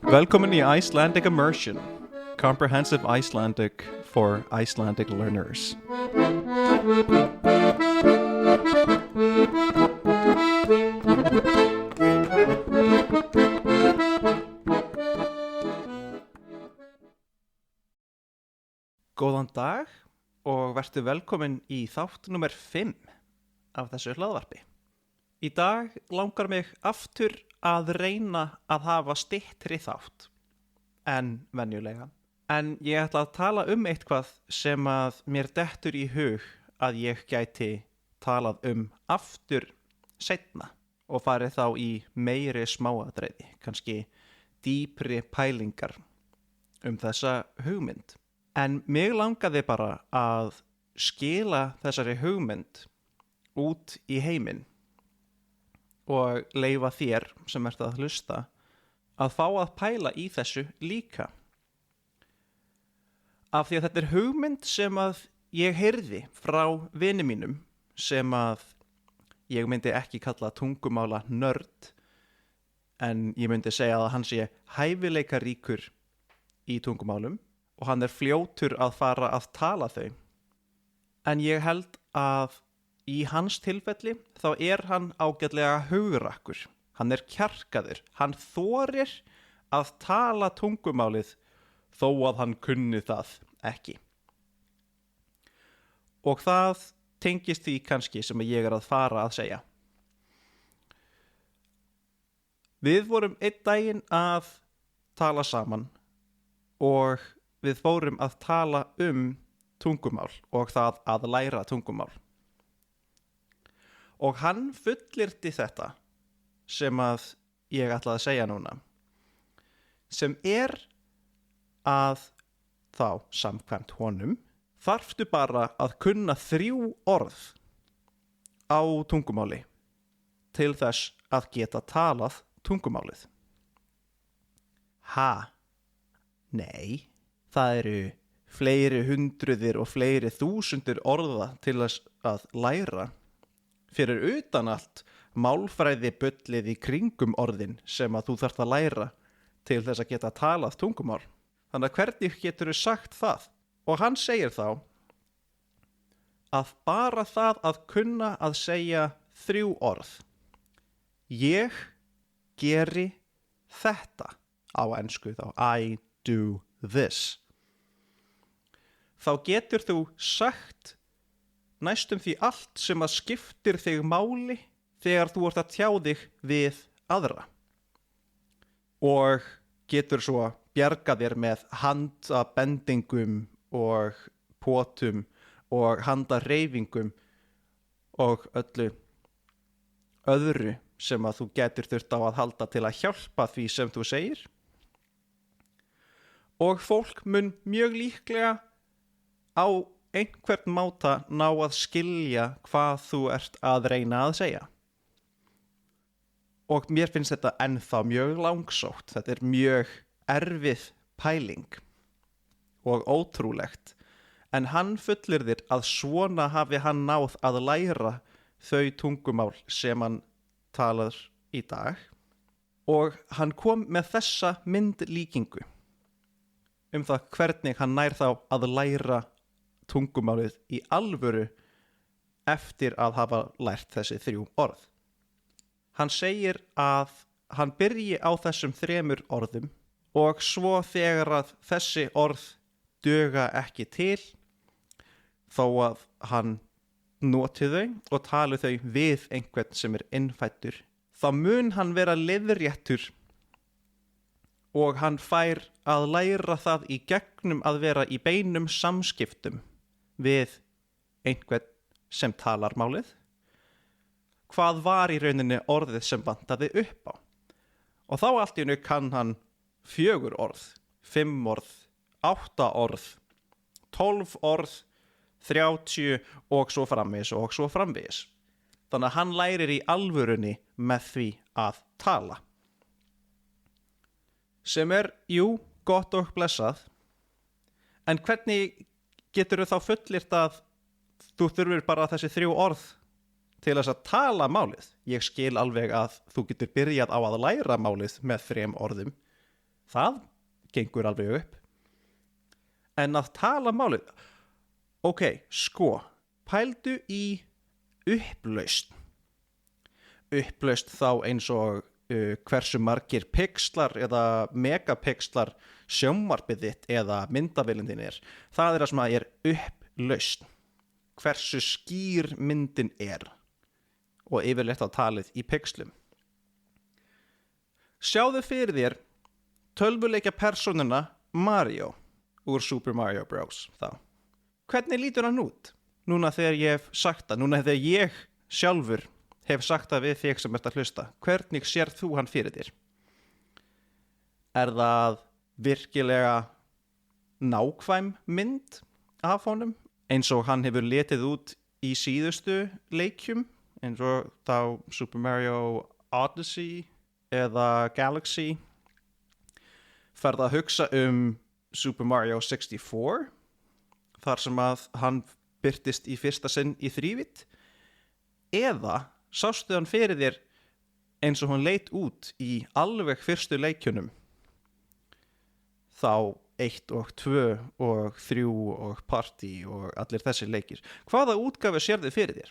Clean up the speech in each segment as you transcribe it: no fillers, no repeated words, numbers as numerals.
Velkomin í Icelandic Immersion, comprehensive Icelandic for Icelandic learners. Góðan dag og vertu velkomin í þátt nummer 5 af þessu hlaðvarpi. Í dag langar mig aftur að reyna að hafa styttri þátt en venjulega. En ég ætla að tala eitthvað sem að mér dettur í hug að ég gæti talað aftur seinna og farið þá í meiri smáatriði, kannski dýpri pælingar þessa hugmynd. En mig langaði bara að skila þessari hugmynd út í heiminn og leyfa þér sem ert að hlusta að fá að pæla í þessu líka. Af því að þetta hugmynd sem að ég heyrði frá vini mínum sem að ég myndi ekki kalla tungumála nörd, en ég myndi segja að hann sé hæfileikaríkur í tungumálum og hann fljótur að fara að tala þau. En ég held að í hans tilfelli þá hann ágætlega hugrakkur. Hann kjarkaður. Hann þorir að tala tungumálið þó að hann kunni það ekki. Og það tengist því kannski sem ég að fara að segja. Við vorum einn daginn að tala saman og við fórum að tala tungumál og það að læra tungumál. Og hann fullyrti þetta sem að ég ætla að segja núna, sem að þá samkvæmt honum þarftu bara að kunna 3 orð á tungumáli til þess að geta talað tungumálið. Ha? Nei, það eru fleiri hundruðir og fleiri þúsundir orða til þess að læra. Fyrir utan allt málfræði bullið í kringum orðin sem að þú þarft að læra til þess að geta talað tungumál. Þannig að hvernig geturðu sagt það? Og hann segir þá að bara það að kunna að segja 3 orð. Ég geri þetta á ensku þá. I do this. Þá getur þú sagt næstum því allt sem að skiptir þig máli þegar þú ert að tjá þig við aðra. Og getur svo bjarga þér með handabendingum og potum og handareyfingum og öllu öðru sem að þú getur þurft á að halda til að hjálpa því sem þú segir. Og fólk mun mjög líklega á einhvern máta ná að skilja hvað þú ert að reyna að segja. Og mér finnst þetta ennþá mjög langsótt. Þetta mjög erfið pæling og ótrúlegt. En hann fullyrðir að svona hafi hann náð að læra þau tungumál sem hann talar í dag. Og hann kom með þessa myndlíkingu það hvernig hann nær þá að læra tungumálið í alvöru eftir að hafa lært þessi 3 orð. Hann segir að hann byrji á þessum 3 orðum og svo þegar að þessi orð duga ekki til þó að hann noti þau og tali þau við einhvern sem innfæddur, þá mun hann vera leiðréttur og hann fær að læra það í gegnum að vera í beinum samskiptum við einhvern sem talar málið. Hvað var í rauninni orðið sem vantaði upp á? Og þá allt í einu kann hann 4 orð, 5 orð, 8 orð, 12 orð, 30 og svo framvegis og svo framvegis. Þannig að hann lærir í alvörunni með því að tala. Sem jú, gott og blessað. En hvernig getur þá fullyrt að þú þurfir bara þessi 3 orð til þess að tala málið? Ég skil alveg að þú getur byrjað á að læra málið með 3 orðum. Það gengur alveg upp. En að tala málið, ok, sko, pældu í upplausn. Upplausn þá eins og hversu margir pixlar eða megapixlar sjónvarpið þitt eða myndavélin þín er. Það er það sem er upplausn. Hversu skýr myndin er. Og yfirleitt á talið í pixlum. Sjáðu fyrir þér tölvuleikja persónuna Mario úr Super Mario Bros. Þá. Hvernig lítur hann út? Núna þegar ég hef sagt það, núna þegar ég sjálfur hef sagt það við þig sem ert að hlusta. Hvernig sér þú hann fyrir þér? Er það virkilega nákvæm mynd af honum? Eins og hann hefur letið út í síðustu leikjum, eins og þá Super Mario Odyssey eða Galaxy. Ferð að hugsa Super Mario 64, þar sem að hann birtist í fyrsta sinn í þrívídd, eða sástu hann fyrir þér eins og hann leit út í alveg fyrstu leikjunum, þá 1 og 2 og 3 og Party og allir þessi leikir. Hvaða útgáfu sér þið fyrir þér?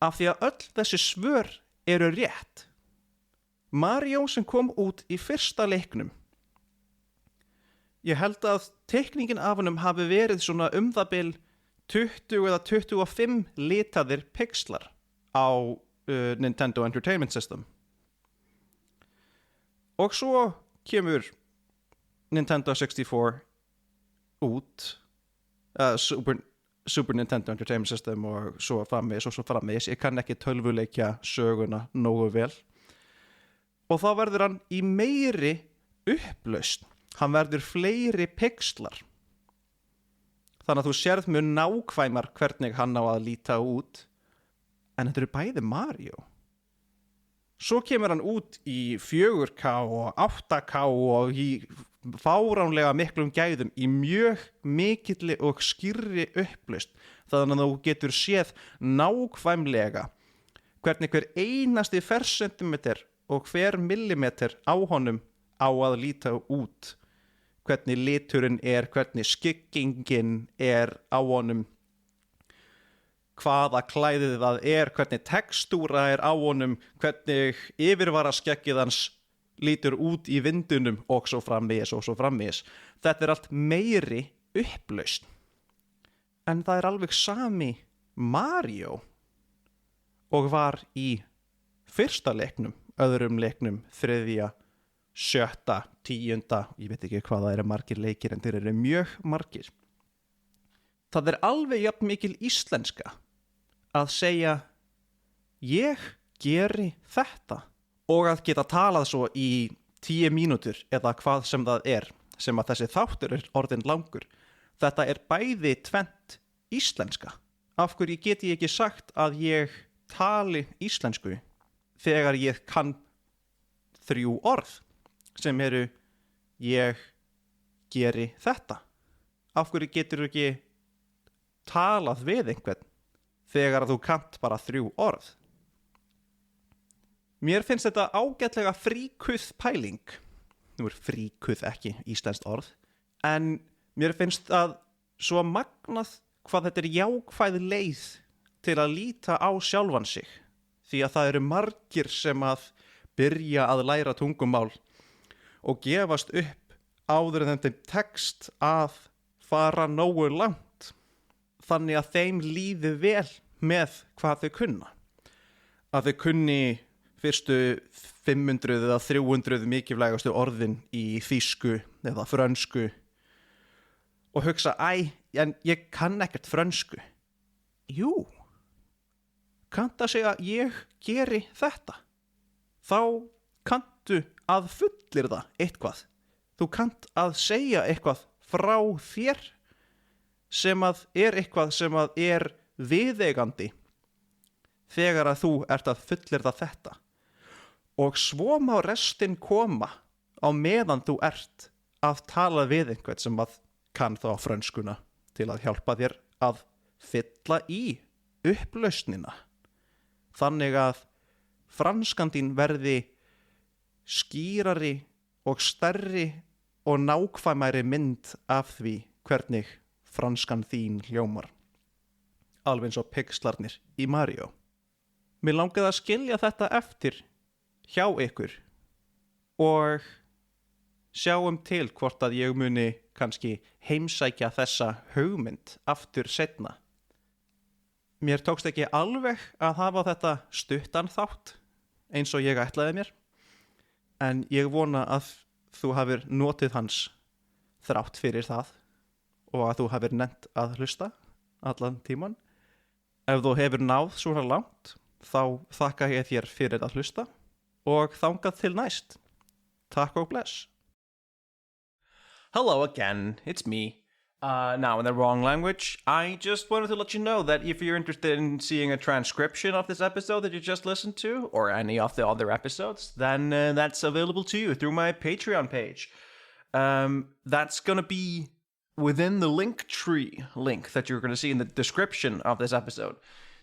Af því að öll þessi svör eru rétt. Mario sem kom út í fyrsta leiknum, ég held að teikningin af honum hafi verið svona það bil 20 eða 25 litaðir pixlar á Nintendo Entertainment System. Og svo kemur Nintendo 64 út, Super Nintendo Entertainment System og svo framvegis. Ég kann ekki tölvuleikja söguna nógu vel. Og þá verður hann í meiri upplausn. Hann verður fleiri pixlar. Þannig að þú sérð mjög nákvæmar hvernig hann á að líta út. En þetta eru bæði Mario. Svo kemur hann út í 4K og 8K og í fáránlega miklum gæðum í mjög mikilli og skýrri upplausn. Þannig að þú getur séð nákvæmlega hvernig hver einasti fersentimeter og hver millimeter á honum á að líta út. Hvernig liturinn er, hvernig skyggingin er á honum, hvaða klæðið það er, hvernig tekstúra er á honum, hvernig yfirvaraskeggið hans lítur út í vindunum og svo framvegis. Þetta er allt meiri upplausn. En það er alveg sami Mario og var í fyrsta leiknum, öðrum leiknum, þriðja, 7., 10., ég veit ekki hvað það eru margir leikir en þeir eru mjög margir. Það er alveg jafn mikil íslenska að segja ég geri þetta og að geta talað svo í 10 mínútur eða hvað sem það er sem að þessi þáttur er orðin langur. Þetta er bæði tvennt íslenska. Af hverju geti ég ekki sagt að ég tali íslensku þegar ég kann 3 orð sem eru ég geri þetta? Af hverju getur þú ekki talað við einhvern þegar þú kannt bara 3 orð? Mér finnst þetta ágætlega fríkuð pæling. Nú er fríkuð ekki íslenskt orð, en mér finnst að svo magnað hvað þetta er jákvæð leið til að líta á sjálfan sig. Því að það eru margir sem að byrja að læra tungumál og gefast upp áður en þeim tekst að fara nógu langt. Þannig að þeim líði vel með hvað þau kunna. Að þau kunni fyrstu 500 eða 300 mikilvægastu orðin í þýsku eða frönsku og hugsa, en ég kann ekkert frönsku. Jú, kanntu að segja ég geri þetta. Þá kanntu að fullyrða eitthvað. Þú kannt að segja eitthvað frá þér sem að er eitthvað sem að er viðeigandi þegar að þú ert að fullyrða þetta. Og svo má restin koma á meðan þú ert að tala við einhvern sem að kann þá frönskuna til að hjálpa þér að fylla í upplausnina. Þannig að franskan þín verði skýrari og stærri og nákvæmari mynd af því hvernig franskan þín hljómar. Alveg eins og pixlarnir í Mario. Mér langaði að skilja þetta eftir hjá ykkur og sjáum til hvort að ég muni kannski heimsækja þessa hugmynd aftur seinna. Mér tókst ekki alveg að hafa þetta stuttan þátt eins og ég ætlaði mér, en ég vona að þú hafir notið hans þrátt fyrir það og að þú hafir nennt að hlusta allan tíman. Ef þú hefur náð svona langt, þá þakka ég þér fyrir að hlusta og þangað til næst. Takk og bless. Hello again, it's me. Now in the wrong language. I just wanted to let you know that if you're interested in seeing a transcription of this episode that you just listened to, or any of the other episodes, then that's available to you through my Patreon page. That's going to be within the Linktree link that you're going to see in the description of this episode.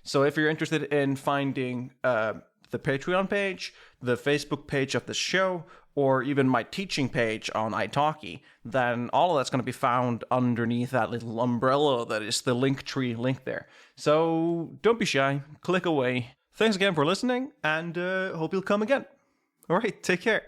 So if you're interested in finding the Patreon page, the Facebook page of the show, or even my teaching page on italki, then all of that's going to be found underneath that little umbrella that is the Linktree link there. So don't be shy, click away. Thanks again for listening, and hope you'll come again. All right, take care.